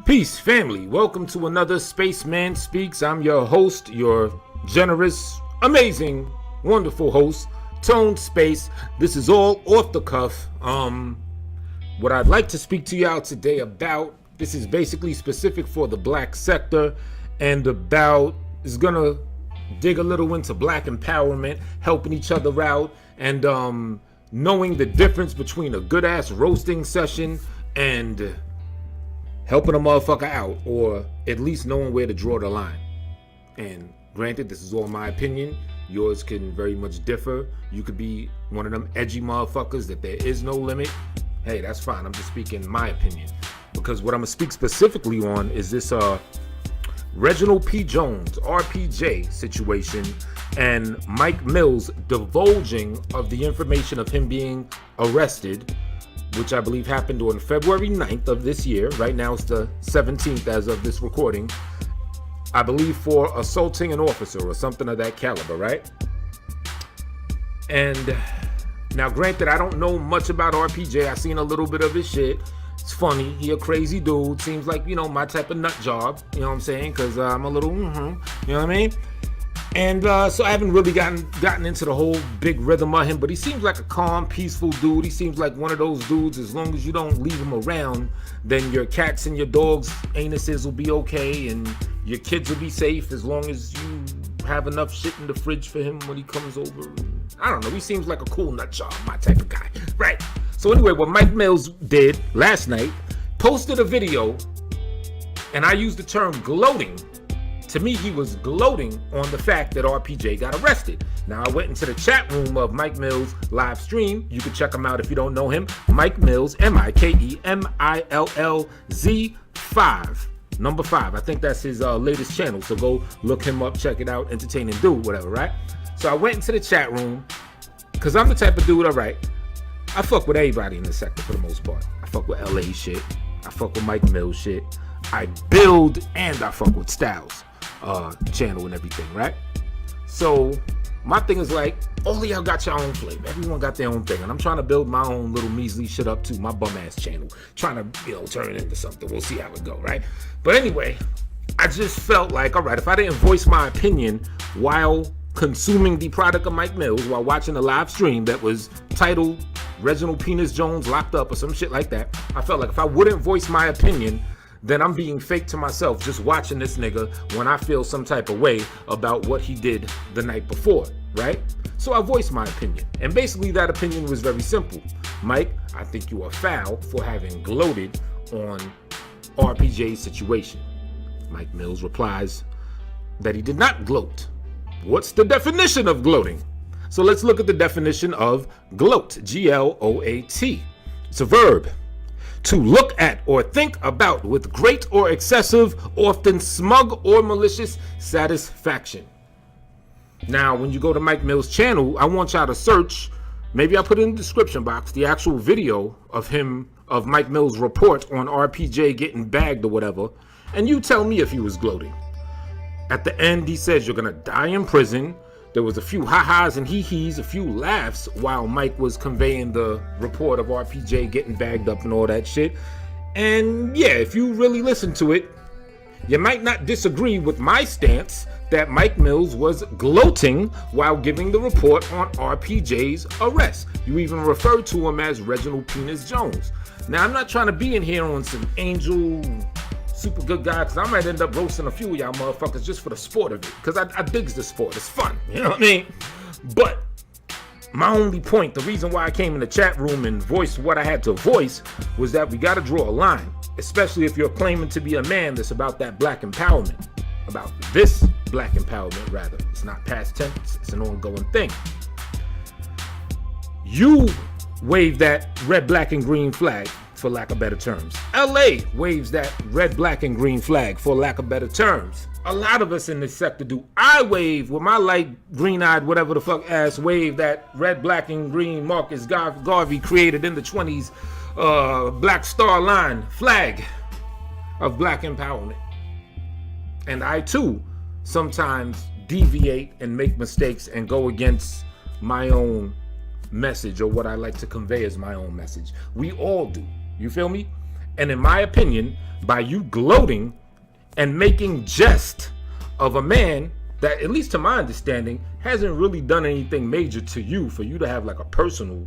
Peace, family. Welcome to another Spaceman Speaks. I'm your host, your generous, amazing, wonderful host, Tone Space. This is all off the cuff. What I'd like to speak to y'all today about, this is basically specific for the black sector and is gonna dig a little into black empowerment, helping each other out, and knowing the difference between a good ass roasting session and helping a motherfucker out, or at least knowing where to draw the line. And granted, this is all my opinion. Yours can very much differ. You could be one of them edgy motherfuckers that there is no limit. Hey, that's fine. I'm just speaking my opinion. Because what I'm gonna speak specifically on is this Reginald P. Jones, RPJ situation, and Mike Millz divulging of the information of him being arrested, which I believe happened on February 9th of this year. Right now it's the 17th as of this recording. I believe for assaulting an officer or something of that caliber, right? And now granted, I don't know much about RPJ. I seen a little bit of his shit. It's funny. He a crazy dude. Seems like, my type of nut job. You know what I'm saying? Because I'm a little, you know what I mean? And so I haven't really gotten into the whole big rhythm of him, but he seems like a calm, peaceful dude. He seems like one of those dudes, as long as you don't leave him around, then your cats and your dogs' anuses will be okay, and your kids will be safe as long as you have enough shit in the fridge for him when he comes over. I don't know, he seems like a cool nut job, my type of guy, right? So anyway, what Mike Millz did last night, posted a video, and I used the term gloating. To me, he was gloating on the fact that RPJ got arrested. Now, I went into the chat room of Mike Millz' live stream. You can check him out if you don't know him. Mike Millz, MikeMillz 5. Number 5. I think that's his latest channel. So go look him up, check it out, entertaining dude, whatever, right? So I went into the chat room because I'm the type of dude, all right, I fuck with everybody in the sector for the most part. I fuck with LA shit. I fuck with Mike Millz shit. I build and I fuck with Styles. Channel and everything, right? So my thing is like, all of y'all got your own flavor. Everyone got their own thing, and I'm trying to build my own little measly shit up too, my bum ass channel, trying to turn it into something. We'll see how it go, right? But anyway, I just felt like, all right, if I didn't voice my opinion while consuming the product of Mike Millz, while watching a live stream that was titled Reginald Penis Jones locked up or some shit like that, I felt like if I wouldn't voice my opinion, then I'm being fake to myself just watching this nigga when I feel some type of way about what he did the night before, right? So I voiced my opinion. And basically that opinion was very simple. Mike, I think you are foul for having gloated on RPJ's situation. Mike Millz replies that he did not gloat. What's the definition of gloating? So let's look at the definition of gloat, G-L-O-A-T. It's a verb. To look at or think about with great or excessive, often smug or malicious satisfaction. Now, when you go to Mike Millz' channel, I want y'all to search, maybe I'll put it in the description box, the actual video of Mike Millz' report on RPJ getting bagged or whatever, and you tell me if he was gloating. At the end, he says you're gonna die in prison. There was a few ha-has and hee-hees, a few laughs while Mike was conveying the report of RPJ getting bagged up and all that shit. And yeah, if you really listen to it, you might not disagree with my stance that Mike Millz was gloating while giving the report on RPJ's arrest. You even referred to him as Reginald Penis Jones. Now, I'm not trying to be in here on some angel super good guy, because I might end up roasting a few of y'all motherfuckers just for the sport of it, because I digs the sport. It's fun, you know what I mean? But my only point, the reason why I came in the chat room and voiced what I had to voice, was that we got to draw a line, especially if you're claiming to be a man that's about that black empowerment, about this black empowerment rather. It's not past tense, it's an ongoing thing. You wave that red, black, and green flag, for lack of better terms. LA waves that red, black, and green flag, for lack of better terms. A lot of us in this sector do. I wave with my light, green-eyed, whatever the fuck ass, wave that red, black, and green Marcus Garvey created in the 20s Black Star Line flag of black empowerment. And I too sometimes deviate and make mistakes and go against my own message, or what I like to convey as my own message. We all do. You feel me? And in my opinion, by you gloating and making jest of a man that, at least to my understanding, hasn't really done anything major to you for you to have like a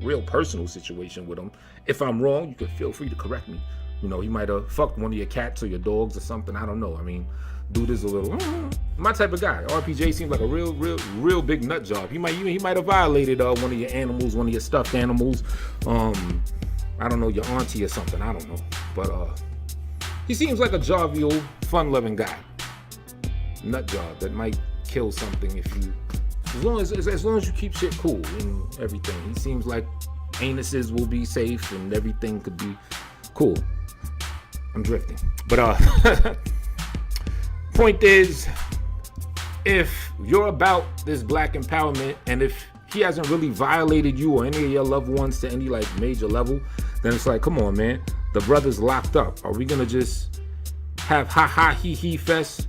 real personal situation with him. If I'm wrong, you can feel free to correct me. You know, he might have fucked one of your cats or your dogs or something. I don't know. I mean, dude is a little my type of guy. RPJ seems like a real big nut job. He might have violated one of your animals, one of your stuffed animals. I don't know, your auntie or something. I don't know, but he seems like a jovial, fun-loving guy. Nut job that might kill something if you, as long as you keep shit cool and everything. He seems like anuses will be safe and everything could be cool. I'm drifting, but point is, if you're about this black empowerment and if he hasn't really violated you or any of your loved ones to any like major level, then it's like, come on, man, the brother's locked up. Are we gonna just have ha he he fest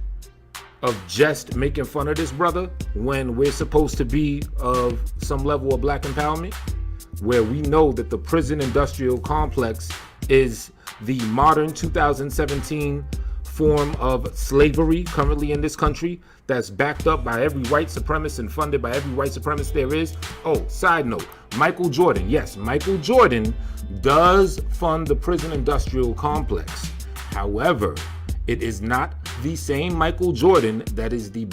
of just making fun of this brother when we're supposed to be of some level of black empowerment, where we know that the prison industrial complex is the modern 2017 form of slavery currently in this country that's backed up by every white supremacist and funded by every white supremacist there is. Oh, side note, Michael Jordan. Yes, Michael Jordan does fund the prison industrial complex. However, it is not the same Michael Jordan that is the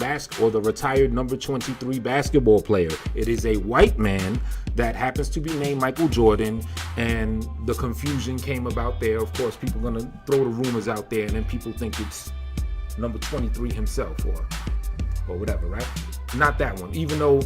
retired number 23 basketball player. It is a white man that happens to be named Michael Jordan, and the confusion came about there. Of course, people are gonna throw the rumors out there, and then people think it's number 23 himself or whatever, right? Not that one. Even though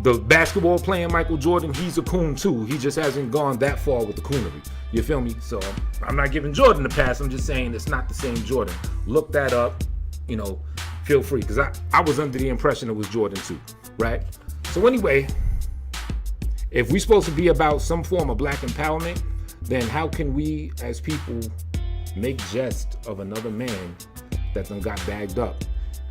the basketball playing Michael Jordan, he's a coon too. He just hasn't gone that far with the coonery. You feel me? So I'm not giving Jordan the pass. I'm just saying it's not the same Jordan. Look that up. You know, feel free, because I was under the impression it was Jordan too, right? So anyway, if we're supposed to be about some form of black empowerment, then how can we as people make jest of another man that done got bagged up?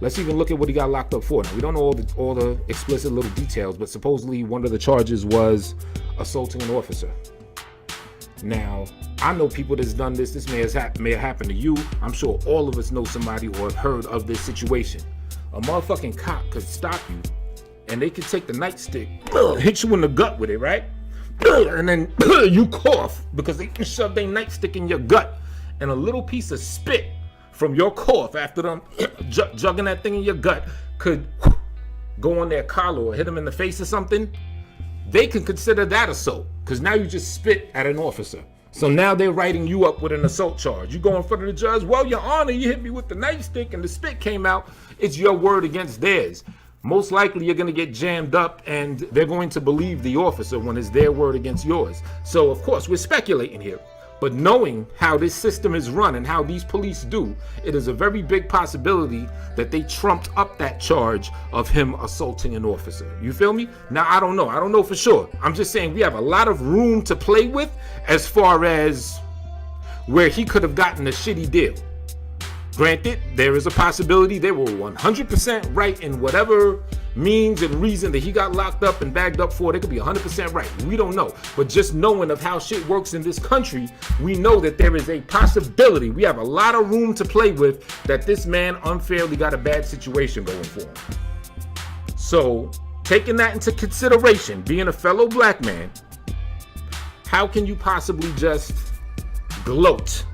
Let's even look at what he got locked up for. Now, we don't know all the explicit little details, but supposedly one of the charges was assaulting an officer. Now, I know people that's done this. This may have happened to you. I'm sure all of us know somebody or have heard of this situation. A motherfucking cop could stop you, and they could take the nightstick, hit you in the gut with it, right? And then you cough because they can shove their nightstick in your gut, and a little piece of spit from your cough after them jugging that thing in your gut could go on their collar or hit them in the face or something. They can consider that assault, because now you just spit at an officer. So now they're writing you up with an assault charge. You go in front of the judge, well, Your Honor, you hit me with the nightstick and the spit came out. It's your word against theirs. Most likely you're going to get jammed up, and they're going to believe the officer when it's their word against yours. So, of course, we're speculating here. But knowing how this system is run and how these police do, it is a very big possibility that they trumped up that charge of him assaulting an officer. You feel me? Now, I don't know for sure. I'm just saying we have a lot of room to play with as far as where he could have gotten a shitty deal. Granted, there is a possibility they were 100% right in whatever means and reason that he got locked up and bagged up for. They could be 100% right. We don't know. But just knowing of how shit works in this country, we know that there is a possibility. We have a lot of room to play with that this man unfairly got a bad situation going for him. So, taking that into consideration, being a fellow black man, how can you possibly just gloat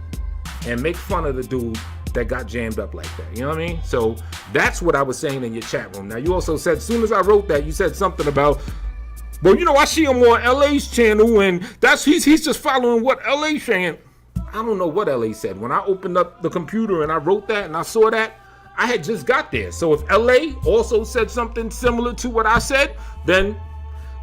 and make fun of the dude that got jammed up like that? You know what I mean? So that's what I was saying in your chat room. Now, you also said, as soon as I wrote that, you said something about, well, you know, I see him on LA's channel, and he's just following what LA saying. I don't know what LA said. When I opened up the computer and I wrote that and I saw that, I had just got there. So if LA also said something similar to what I said, then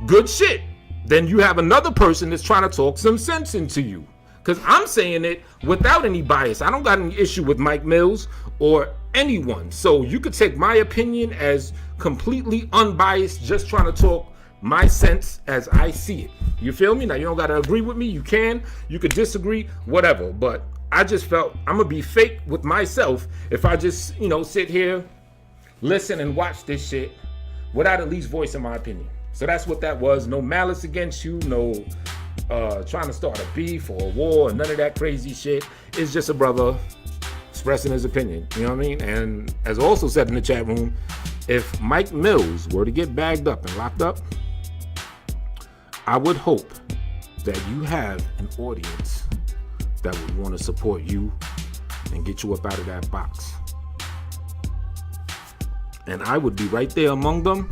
good shit. Then you have another person that's trying to talk some sense into you. Because I'm saying it without any bias. I don't got any issue with Mike Millz or anyone. So you could take my opinion as completely unbiased, just trying to talk my sense as I see it. You feel me? Now, you don't got to agree with me. You could disagree, whatever. But I just felt I'm going to be fake with myself if I just, sit here, listen and watch this shit without at least voicing my opinion. So that's what that was. No malice against you, no trying to start a beef or a war, and none of that crazy shit. It's just a brother expressing his opinion. You know what I mean? And as also said in the chat room, if Mike Millz were to get bagged up and locked up, I would hope that you have an audience that would want to support you and get you up out of that box. And I would be right there among them.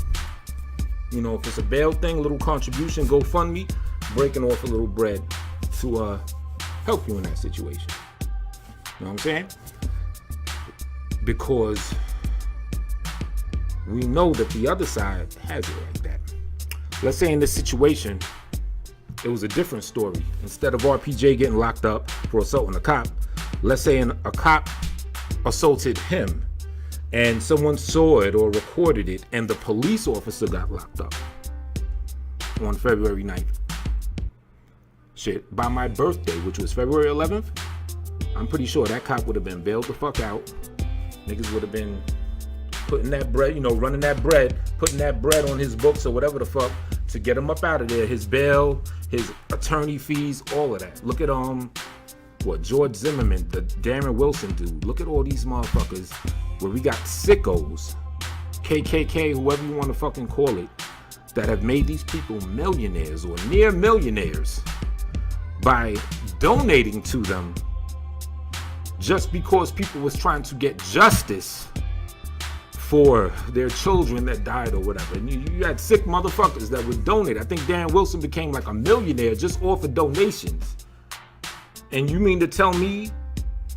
You know, if it's a bail thing, a little contribution, GoFundMe, breaking off a little bread to help you in that situation. You know what I'm saying? Because we know that the other side has it like that. Let's say in this situation, it was a different story. Instead of RPJ getting locked up for assaulting a cop, let's say a cop assaulted him and someone saw it or recorded it and the police officer got locked up on February 9th. Shit, by my birthday, which was February 11th, I'm pretty sure that cop would have been bailed the fuck out. Niggas would have been putting that bread, you know, running that bread, putting that bread on his books or whatever the fuck to get him up out of there. His bail, his attorney fees, all of that. Look at George Zimmerman, the Darren Wilson dude. Look at all these motherfuckers where we got sickos, KKK, whoever you want to fucking call it, that have made these people millionaires or near millionaires by donating to them just because people was trying to get justice for their children that died or whatever. And you had sick motherfuckers that would donate. I think Darren Wilson became like a millionaire just off of donations. And you mean to tell me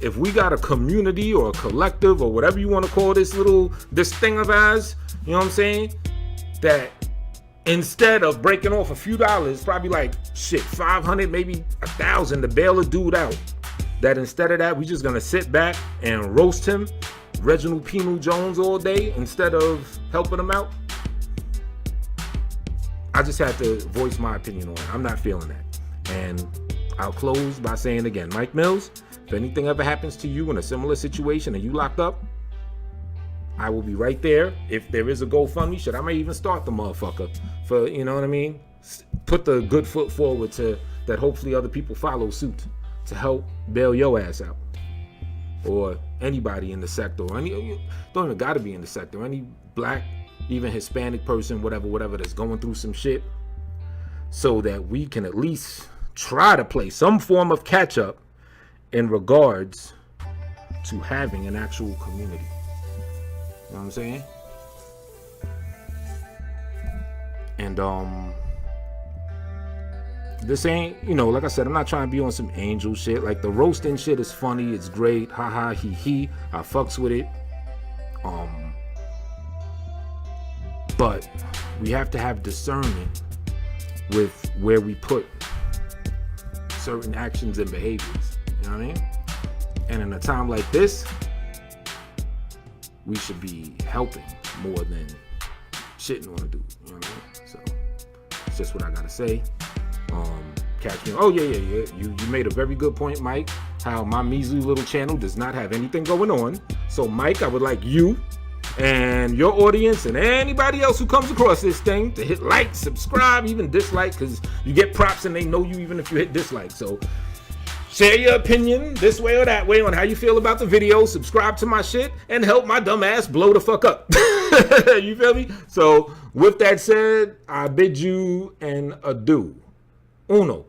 if we got a community or a collective or whatever you want to call this thing of ours, you know what I'm saying, that instead of breaking off a few dollars, probably like shit, 500, maybe 1,000 to bail a dude out, that instead of that, we just gonna sit back and roast him, Reginald Pino Jones all day instead of helping him out? I just had to voice my opinion on it. I'm not feeling that. And I'll close by saying again, Mike Millz, if anything ever happens to you in a similar situation and you locked up, I will be right there. If there is a GoFundMe, shit, I may even start the motherfucker for, you know what I mean? Put the good foot forward to that hopefully other people follow suit to help bail your ass out. Or anybody in the sector, or any, don't even gotta be in the sector, any black, even Hispanic person, whatever, that's going through some shit, so that we can at least try to play some form of catch up in regards to having an actual community. You know what I'm saying? And this ain't, you know, like I said, I'm not trying to be on some angel shit. Like the roasting shit is funny, it's great, haha, hee hee, I fucks with it. But we have to have discernment with where we put certain actions and behaviors. You know what I mean? And in a time like this, we should be helping more than shitting on a dude. You know what I mean? So it's just what I gotta say. Catch me. Oh yeah. You made a very good point, Mike. How my measly little channel does not have anything going on. So Mike, I would like you and your audience and anybody else who comes across this thing to hit like, subscribe, even dislike, because you get props and they know you even if you hit dislike. So share your opinion this way or that way on how you feel about the video. Subscribe to my shit and help my dumb ass blow the fuck up. You feel me? So with that said, I bid you an adieu. Uno.